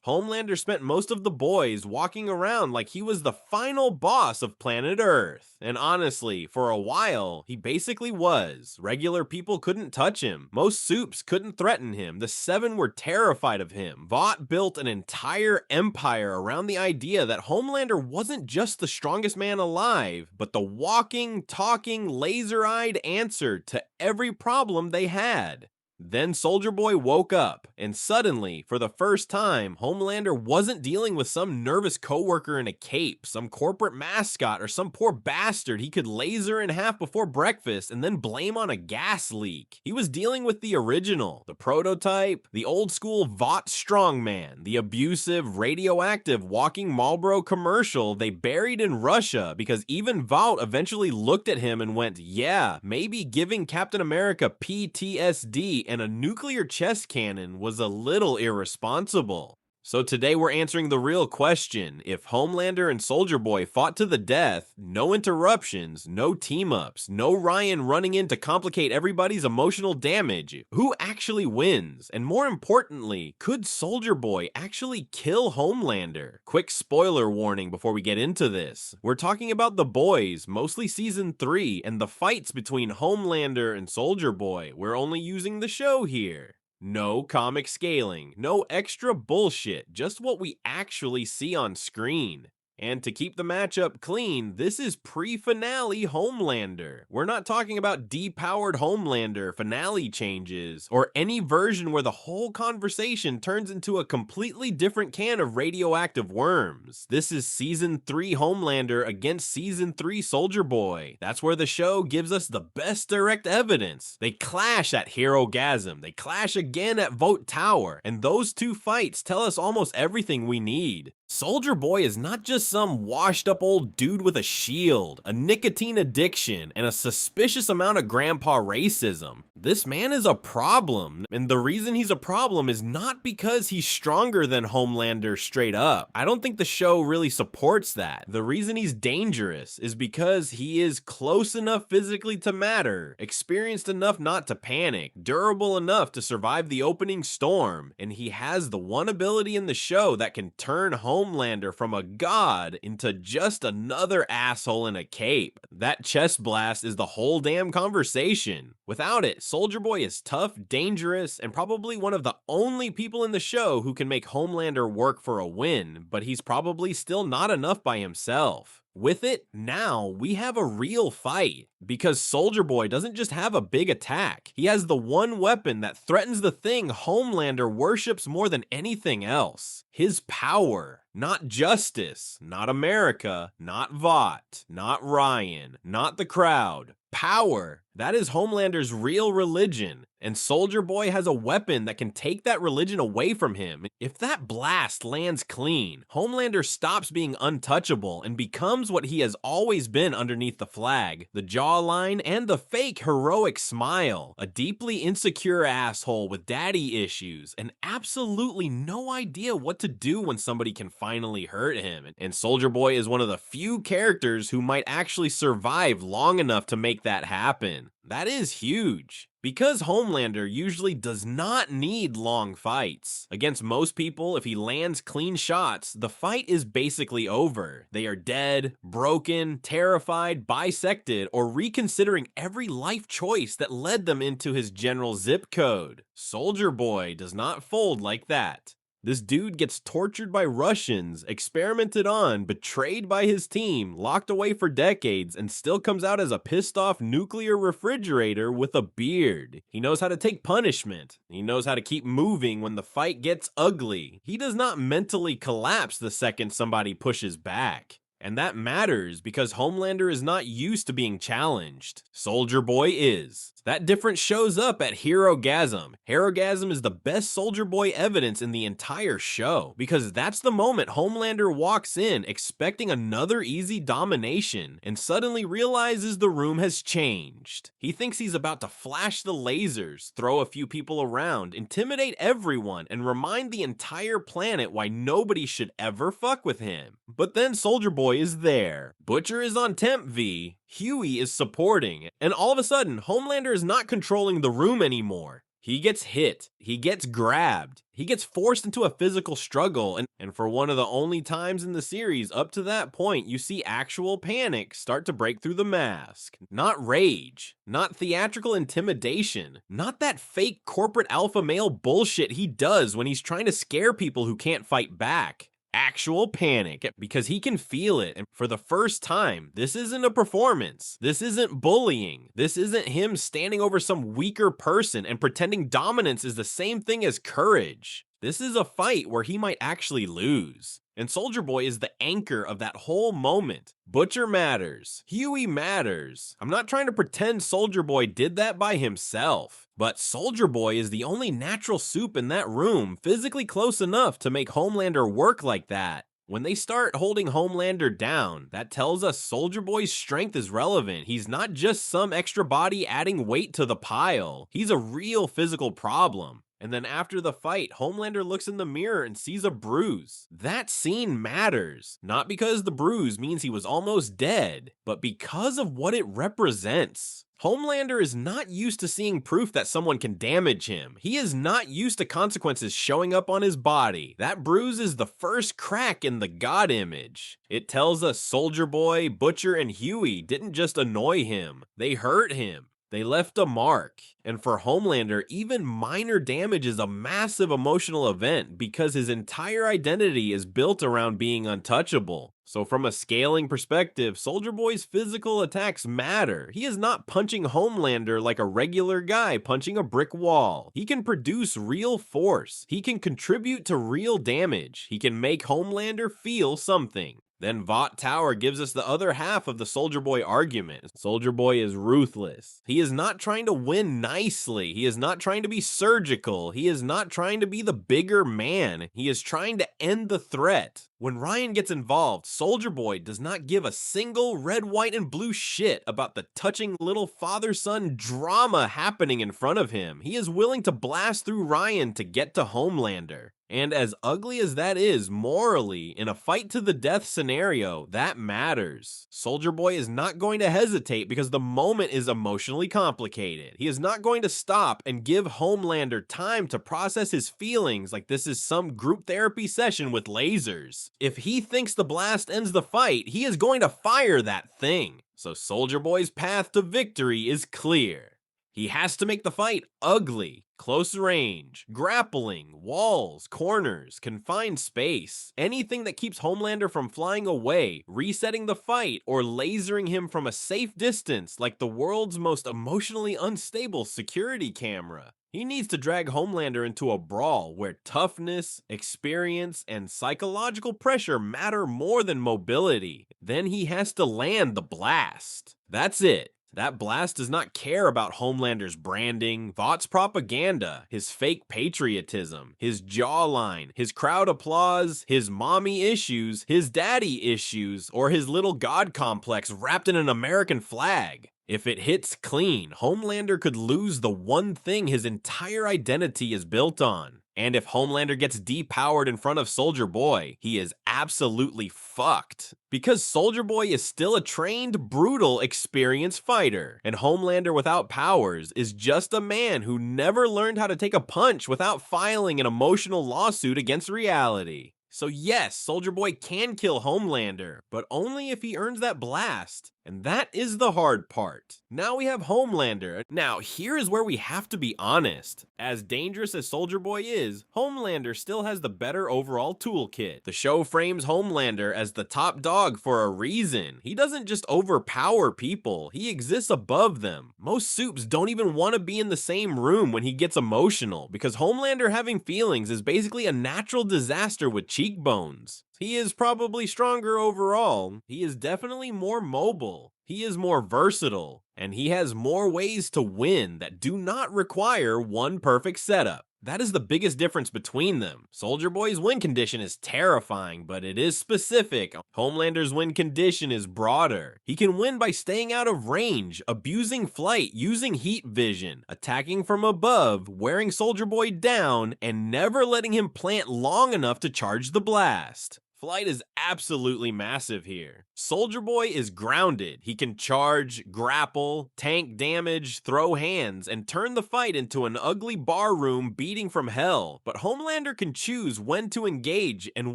Homelander spent most of the boys walking around like he was the final boss of planet Earth. And honestly, for a while, he basically was. Regular people couldn't touch him. Most supes couldn't threaten him. The Seven were terrified of him. Vought built an entire empire around the idea that Homelander wasn't just the strongest man alive, but the walking, talking, laser-eyed answer to every problem they had. Then Soldier Boy woke up, and suddenly, for the first time, Homelander wasn't dealing with some nervous coworker in a cape, some corporate mascot, or some poor bastard he could laser in half before breakfast and then blame on a gas leak. He was dealing with the original, the prototype, the old school Vought strongman, the abusive, radioactive walking Marlboro commercial they buried in Russia because even Vought eventually looked at him and went, yeah, maybe giving Captain America PTSD and a nuclear chest cannon was a little irresponsible. So today we're answering the real question. If Homelander and Soldier Boy fought to the death, no interruptions, no team-ups, no Ryan running in to complicate everybody's emotional damage, who actually wins? And more importantly, could Soldier Boy actually kill Homelander? Quick spoiler warning before we get into this. We're talking about The Boys, mostly season 3, and the fights between Homelander and Soldier Boy. We're only using the show here. No comic scaling, no extra bullshit, just what we actually see on screen. And to keep the matchup clean, this is pre-finale Homelander. We're not talking about depowered Homelander finale changes, or any version where the whole conversation turns into a completely different can of radioactive worms. This is season 3 Homelander against season 3 Soldier Boy. That's where the show gives us the best direct evidence. They clash at Herogasm, they clash again at Vought Tower, and those two fights tell us almost everything we need. Soldier Boy is not just some washed up old dude with a shield, a nicotine addiction, and a suspicious amount of grandpa racism. This man is a problem, and the reason he's a problem is not because he's stronger than Homelander straight up. I don't think the show really supports that. The reason he's dangerous is because he is close enough physically to matter, experienced enough not to panic, durable enough to survive the opening storm, and he has the one ability in the show that can turn Homelander from a god into just another asshole in a cape. That chest blast is the whole damn conversation. Without it, Soldier Boy is tough, dangerous, and probably one of the only people in the show who can make Homelander work for a win, but he's probably still not enough by himself. With it, now we have a real fight, because Soldier Boy doesn't just have a big attack. He has the one weapon that threatens the thing Homelander worships more than anything else. His power. Not justice, not America, not Vought, not Ryan, not the crowd. Power. That is Homelander's real religion, and Soldier Boy has a weapon that can take that religion away from him. If that blast lands clean, Homelander stops being untouchable and becomes what he has always been underneath the flag, the jawline and the fake heroic smile, a deeply insecure asshole with daddy issues and absolutely no idea what to do when somebody can finally hurt him. And Soldier Boy is one of the few characters who might actually survive long enough to make that happen. That is huge. Because Homelander usually does not need long fights. Against most people, if he lands clean shots, the fight is basically over. They are dead, broken, terrified, bisected, or reconsidering every life choice that led them into his general zip code. Soldier Boy does not fold like that. This dude gets tortured by Russians, experimented on, betrayed by his team, locked away for decades, and still comes out as a pissed off nuclear refrigerator with a beard. He knows how to take punishment. He knows how to keep moving when the fight gets ugly. He does not mentally collapse the second somebody pushes back. And that matters because Homelander is not used to being challenged. Soldier Boy is. That difference shows up at Herogasm. Herogasm is the best Soldier Boy evidence in the entire show, because that's the moment Homelander walks in expecting another easy domination and suddenly realizes the room has changed. He thinks he's about to flash the lasers, throw a few people around, intimidate everyone, and remind the entire planet why nobody should ever fuck with him. But then Soldier Boy is there. Butcher is on Temp V, Huey is supporting, and all of a sudden, Homelander is not controlling the room anymore. He gets hit, he gets grabbed, he gets forced into a physical struggle, and for one of the only times in the series up to that point, you see actual panic start to break through the mask. Not rage, not theatrical intimidation, not that fake corporate alpha male bullshit he does when he's trying to scare people who can't fight back. Actual panic, because he can feel it, and for the first time, this isn't a performance, this isn't bullying, this isn't him standing over some weaker person and pretending dominance is the same thing as courage. This is a fight where he might actually lose. And Soldier Boy is the anchor of that whole moment. Butcher matters. Huey matters. I'm not trying to pretend Soldier Boy did that by himself, but Soldier Boy is the only natural soup in that room, physically close enough to make Homelander work like that. When they start holding Homelander down, that tells us Soldier Boy's strength is relevant. He's not just some extra body adding weight to the pile. He's a real physical problem. And then after the fight, Homelander looks in the mirror and sees a bruise. That scene matters, not because the bruise means he was almost dead, but because of what it represents. Homelander is not used to seeing proof that someone can damage him. He is not used to consequences showing up on his body. That bruise is the first crack in the God image. It tells us Soldier Boy, Butcher, and Huey didn't just annoy him, they hurt him. They left a mark, and for Homelander, even minor damage is a massive emotional event because his entire identity is built around being untouchable. So from a scaling perspective, Soldier Boy's physical attacks matter. He is not punching Homelander like a regular guy punching a brick wall. He can produce real force. He can contribute to real damage. He can make Homelander feel something. Then Vought Tower gives us the other half of the Soldier Boy argument. Soldier Boy is ruthless. He is not trying to win nicely. He is not trying to be surgical. He is not trying to be the bigger man. He is trying to end the threat. When Ryan gets involved, Soldier Boy does not give a single red, white, and blue shit about the touching little father-son drama happening in front of him. He is willing to blast through Ryan to get to Homelander. And as ugly as that is morally, in a fight to the death scenario, that matters. Soldier Boy is not going to hesitate because the moment is emotionally complicated. He is not going to stop and give Homelander time to process his feelings like this is some group therapy session with lasers. If he thinks the blast ends the fight, he is going to fire that thing. So Soldier Boy's path to victory is clear. He has to make the fight ugly, close range, grappling, walls, corners, confined space, anything that keeps Homelander from flying away, resetting the fight, or lasering him from a safe distance like the world's most emotionally unstable security camera. He needs to drag Homelander into a brawl where toughness, experience, and psychological pressure matter more than mobility. Then he has to land the blast. That's it. That blast does not care about Homelander's branding, Vought's propaganda, his fake patriotism, his jawline, his crowd applause, his mommy issues, his daddy issues, or his little god complex wrapped in an American flag. If it hits clean, Homelander could lose the one thing his entire identity is built on. And if Homelander gets depowered in front of Soldier Boy, he is absolutely fucked. Because Soldier Boy is still a trained, brutal, experienced fighter, and Homelander without powers is just a man who never learned how to take a punch without filing an emotional lawsuit against reality. So yes, Soldier Boy can kill Homelander, but only if he earns that blast. And that is the hard part. Now we have Homelander. Now, here is where we have to be honest. As dangerous as Soldier Boy is, Homelander still has the better overall toolkit. The show frames Homelander as the top dog for a reason. He doesn't just overpower people, he exists above them. Most soups don't even want to be in the same room when he gets emotional, because Homelander having feelings is basically a natural disaster with cheekbones. He is probably stronger overall. He is definitely more mobile. He is more versatile. And he has more ways to win that do not require one perfect setup. That is the biggest difference between them. Soldier Boy's win condition is terrifying, but it is specific. Homelander's win condition is broader. He can win by staying out of range, abusing flight, using heat vision, attacking from above, wearing Soldier Boy down, and never letting him plant long enough to charge the blast. Flight is absolutely massive here. Soldier Boy is grounded. He can charge, grapple, tank damage, throw hands, and turn the fight into an ugly barroom beating from hell. But Homelander can choose when to engage and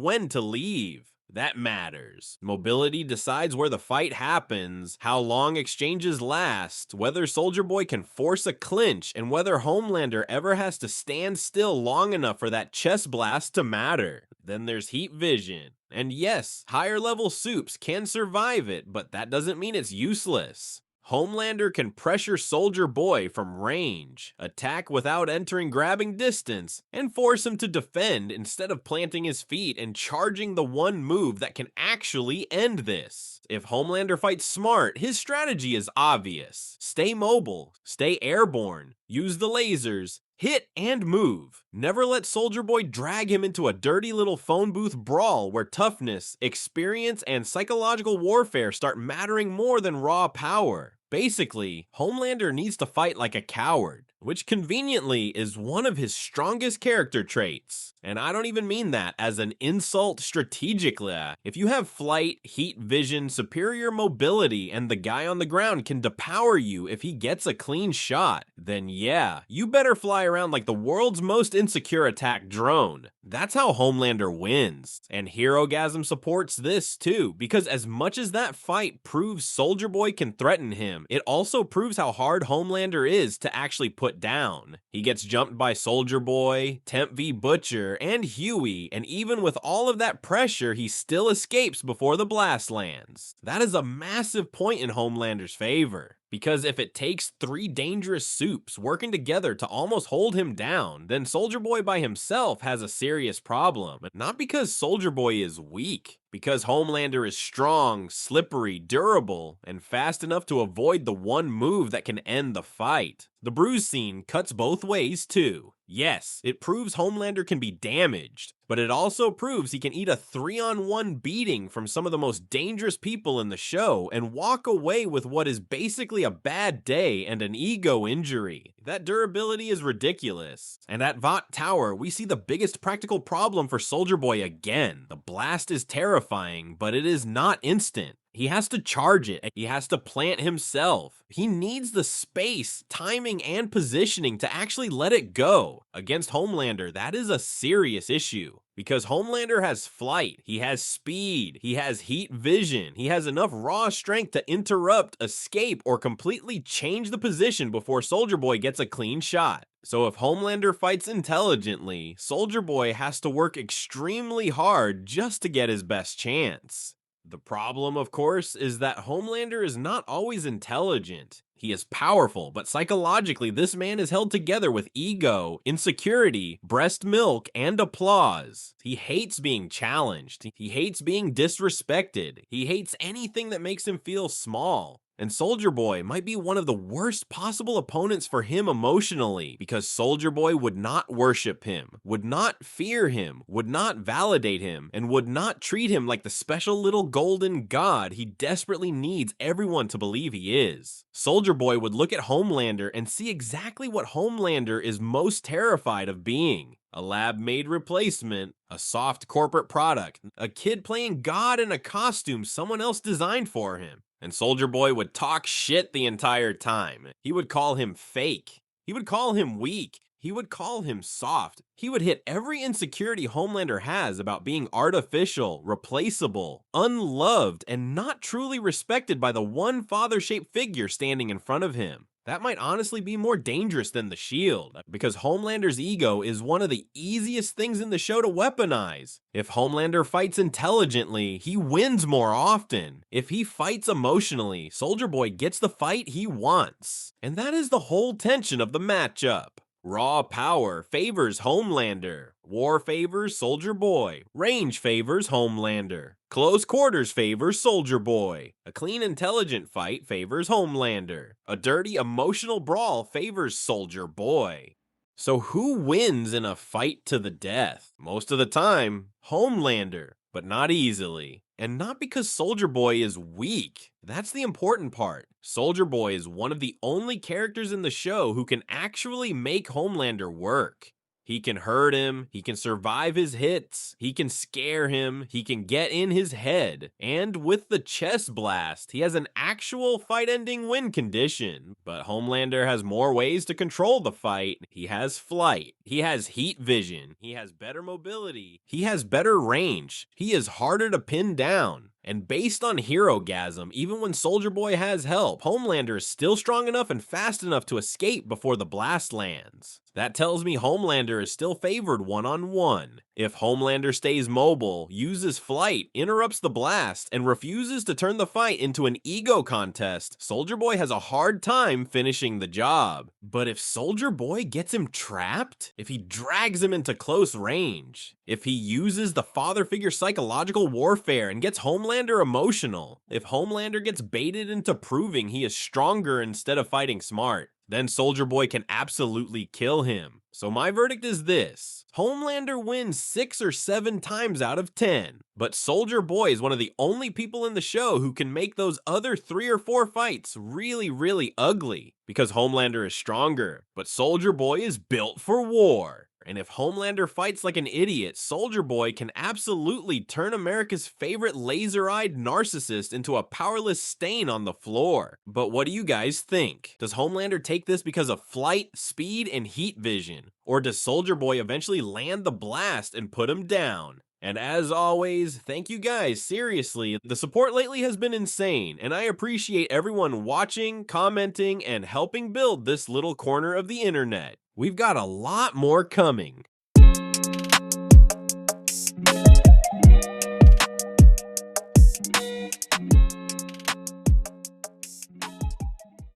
when to leave. That matters. Mobility decides where the fight happens, how long exchanges last, whether Soldier Boy can force a clinch, and whether Homelander ever has to stand still long enough for that chest blast to matter. Then there's heat vision. And yes, higher level soups can survive it, but that doesn't mean it's useless. Homelander can pressure Soldier Boy from range, attack without entering grabbing distance, and force him to defend instead of planting his feet and charging the one move that can actually end this. If Homelander fights smart, his strategy is obvious. Stay mobile, stay airborne, use the lasers, hit and move. Never let Soldier Boy drag him into a dirty little phone booth brawl where toughness, experience, and psychological warfare start mattering more than raw power. Basically, Homelander needs to fight like a coward, which conveniently is one of his strongest character traits. And I don't even mean that as an insult strategically. If you have flight, heat vision, superior mobility, and the guy on the ground can depower you if he gets a clean shot, then yeah, you better fly around like the world's most insecure attack drone. That's how Homelander wins. And Herogasm supports this too, because as much as that fight proves Soldier Boy can threaten him, it also proves how hard Homelander is to actually put down. He gets jumped by Soldier Boy, Temp v Butcher, and Huey, and even with all of that pressure, he still escapes before the blast lands. That is a massive point in Homelander's favor. Because if it takes 3 dangerous soups working together to almost hold him down, then Soldier Boy by himself has a serious problem. Not because Soldier Boy is weak, because Homelander is strong, slippery, durable, and fast enough to avoid the one move that can end the fight. The Bruise scene cuts both ways too. Yes, it proves Homelander can be damaged, but it also proves he can eat a 3-on-1 beating from some of the most dangerous people in the show and walk away with what is basically a bad day and an ego injury. That durability is ridiculous. And at Vought Tower, we see the biggest practical problem for Soldier Boy again. The blast is terrifying, but it is not instant. He has to charge it. He has to plant himself. He needs the space, timing, and positioning to actually let it go. Against Homelander, that is a serious issue. Because Homelander has flight, he has speed, he has heat vision, he has enough raw strength to interrupt, escape, or completely change the position before Soldier Boy gets a clean shot. So if Homelander fights intelligently, Soldier Boy has to work extremely hard just to get his best chance. The problem, of course, is that Homelander is not always intelligent. He is powerful, but psychologically this man is held together with ego, insecurity, breast milk, and applause. He hates being challenged. He hates being disrespected. He hates anything that makes him feel small. And Soldier Boy might be one of the worst possible opponents for him emotionally, because Soldier Boy would not worship him, would not fear him, would not validate him, and would not treat him like the special little golden god he desperately needs everyone to believe he is. Soldier Boy would look at Homelander and see exactly what Homelander is most terrified of being. A lab-made replacement, a soft corporate product, a kid playing God in a costume someone else designed for him. And Soldier Boy would talk shit the entire time. He would call him fake. He would call him weak. He would call him soft. He would hit every insecurity Homelander has about being artificial, replaceable, unloved, and not truly respected by the one father-shaped figure standing in front of him. That might honestly be more dangerous than the shield, because Homelander's ego is one of the easiest things in the show to weaponize. If Homelander fights intelligently, he wins more often. If he fights emotionally, Soldier Boy gets the fight he wants. And that is the whole tension of the matchup. Raw power favors Homelander. War favors Soldier Boy. Range favors Homelander. Close quarters favors Soldier Boy. A clean, intelligent fight favors Homelander. A dirty, emotional brawl favors Soldier Boy. So who wins in a fight to the death? Most of the time, Homelander, but not easily. And not because Soldier Boy is weak. That's the important part. Soldier Boy is one of the only characters in the show who can actually make Homelander work. He can hurt him, he can survive his hits, he can scare him, he can get in his head, and with the chest blast, he has an actual fight-ending win condition. But Homelander has more ways to control the fight. He has flight, he has heat vision, he has better mobility, he has better range, he is harder to pin down. And based on Herogasm, even when Soldier Boy has help, Homelander is still strong enough and fast enough to escape before the blast lands. That tells me Homelander is still favored one-on-one. If Homelander stays mobile, uses flight, interrupts the blast, and refuses to turn the fight into an ego contest, Soldier Boy has a hard time finishing the job. But if Soldier Boy gets him trapped, if he drags him into close range, if he uses the father figure psychological warfare and gets Homelander emotional, if Homelander gets baited into proving he is stronger instead of fighting smart, then Soldier Boy can absolutely kill him. So my verdict is this: Homelander wins 6 or 7 times out of 10, but Soldier Boy is one of the only people in the show who can make those other 3 or 4 fights really, really ugly, because Homelander is stronger, but Soldier Boy is built for war. And if Homelander fights like an idiot, Soldier Boy can absolutely turn America's favorite laser-eyed narcissist into a powerless stain on the floor. But what do you guys think? Does Homelander take this because of flight, speed, and heat vision? Or does Soldier Boy eventually land the blast and put him down? And as always, thank you guys, seriously, the support lately has been insane, and I appreciate everyone watching, commenting, and helping build this little corner of the internet. We've got a lot more coming.